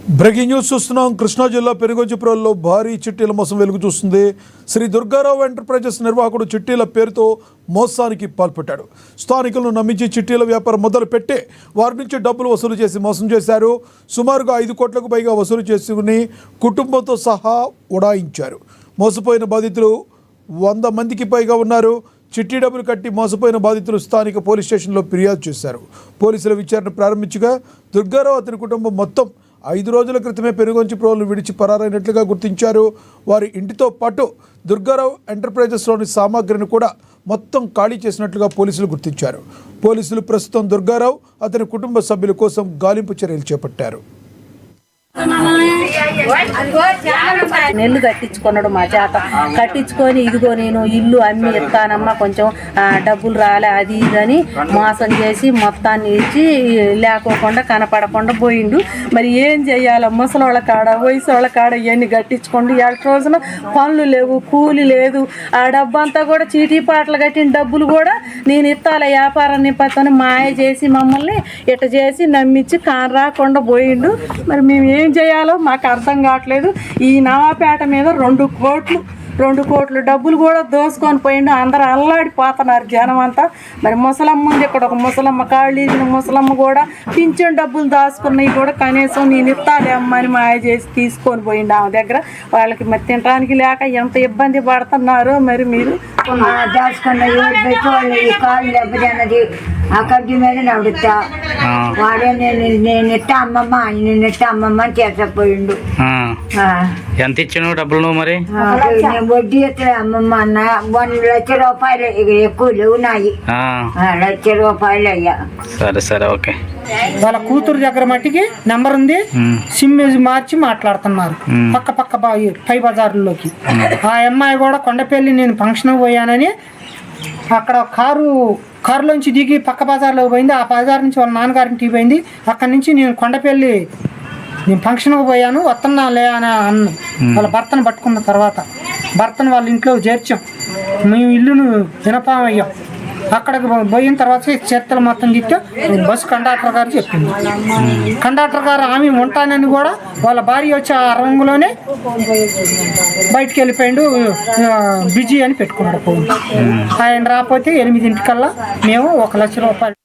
Breaking news చూస్తున్నాం. కృష్ణా జిల్లా పెనుగొంచిపురంలో భారీ చిట్టీల మోసం వెలుగు చూస్తుంది. శ్రీ దుర్గారావు ఎంటర్ప్రైజెస్ నిర్వాహకుడు చిట్టీల పేరుతో మోసానికి పాల్పడ్డాడు. స్థానికులను నమ్మించి చిట్టీల వ్యాపారం మొదలుపెట్టి వారి నుంచి డబ్బులు వసూలు చేసి మోసం చేశారు. సుమారుగా 5 కోట్లకు పైగా వసూలు చేసుకుని కుటుంబంతో సహా ఉడాయించారు. మోసపోయిన బాధితులు 100 మందికి పైగా ఉన్నారు. చిట్టి డబ్బులు కట్టి మోసపోయిన బాధితులు స్థానిక పోలీస్ స్టేషన్లో ఫిర్యాదు చేశారు. పోలీసుల విచారణ ప్రారంభించగా దుర్గారావు అతని కుటుంబం మొత్తం 5 రోజుల క్రితమే పెనుగొంచిపురంను విడిచి పరారైనట్లుగా గుర్తించారు. వారి ఇంటితో పాటు దుర్గారావు ఎంటర్ప్రైజెస్లోని సామాగ్రిని కూడా మొత్తం ఖాళీ చేసినట్లుగా పోలీసులు గుర్తించారు. పోలీసులు ప్రస్తుతం దుర్గారావు అతని కుటుంబ సభ్యుల కోసం గాలింపు చర్యలు చేపట్టారు. నెల్లు కట్టించుకున్నాడు మా చేత. కట్టించుకొని ఇదిగో నేను ఇల్లు అమ్మి ఇస్తానమ్మా, కొంచెం డబ్బులు రాలే అది ఇది అని మోసం చేసి మొత్తాన్ని ఇచ్చి లేకోకుండా కనపడకుండా పోయిండు. మరి ఏం చెయ్యాలి? ముసలోళ్ళ కాడ వయసు వాళ్ళ కాడ ఇవన్నీ కట్టించుకోండి. 7 రోజున పనులు లేవు, కూలి లేదు. ఆ డబ్బు అంతా కూడా చీటీ పాటలు కట్టిన డబ్బులు కూడా నేను ఇస్తాల వ్యాపారం నింపని మాయ చేసి మమ్మల్ని ఇట్ట చేసి నమ్మించి కాని రాకుండా పోయిండు. మరి మేము ఏం చేయాలో మాకు అర్థం కావట్లేదు. ఈ నవాపేట మీద 2 కోట్లు డబ్బులు కూడా దోసుకొని పోయిండు. అందరూ అల్లాడిపోతున్నారు జనం అంతా. మరి ముసలమ్మ ఉంది ఇక్కడ, ఒక ముసలమ్మ కాళ్ళీసిన ముసలమ్మ కూడా పింఛన్ డబ్బులు దాచుకున్నవి కూడా కనీసం నేను ఇస్తాలే అమ్మని మాయ చేసి తీసుకొని పోయిండు ఆమె దగ్గర. వాళ్ళకి మరి తినడానికి లేక ఎంత ఇబ్బంది పడుతున్నారో మరి మీరు దాచుకున్న కాళ్ళు దెబ్బతిన్నది. ఆ కడ్డీ మీద నడుస్తా వాడే నేను ఇట్టా అమ్మమ్మ, నేను ఇట్టా అమ్మమ్మ అని చేసపోయిండు. ఎంత ఇచ్చాను డబ్బులు మరి? నేను వడ్డీ ఎత్తా అమ్మమ్మ అన్న. 1 లక్ష రూపాయలు ఎక్కువ లేవు నాయి. 1 లక్ష రూపాయలు అయ్యా. సరే ఓకే. వాళ్ళ కూతురు దగ్గర మట్టికి నెంబర్ ఉంది, సిమ్ మార్చి మాట్లాడుతున్నారు పక్క పై బజార్లోకి. ఆ అమ్మాయి కూడా కొండపల్లి నేను ఫంక్షన్ పోయానని అక్కడ కారులోంచి దిగి పక్క బజార్లోకి పోయింది. ఆ బజార్ నుంచి వాళ్ళ నాన్నగారింటికి పోయింది. అక్కడి నుంచి నేను కొండపల్లి నేను ఫంక్షన్కి పోయాను వస్తున్నాలే అని అన్న. వాళ్ళ భర్తను పట్టుకున్న తర్వాత భర్తను వాళ్ళ ఇంట్లో చేర్చాం. మేము ఇల్లును వినపామయ్యాం. అక్కడికి పోయిన తర్వాత చర్చలు మొత్తం తిట్టే బస్సు కండక్టర్ గారు చెప్పింది. కండక్టర్ గారు ఆమె ఉంటానని కూడా వాళ్ళ భార్య వచ్చి ఆ రంగులోనే బయటికి వెళ్ళిపోయిండు. బిజీ అని పెట్టుకున్నాడు ఫోన్. ఆయన రాకపోతే 8 గంటలకల్లా మేము 1 లక్ష రూపాయలు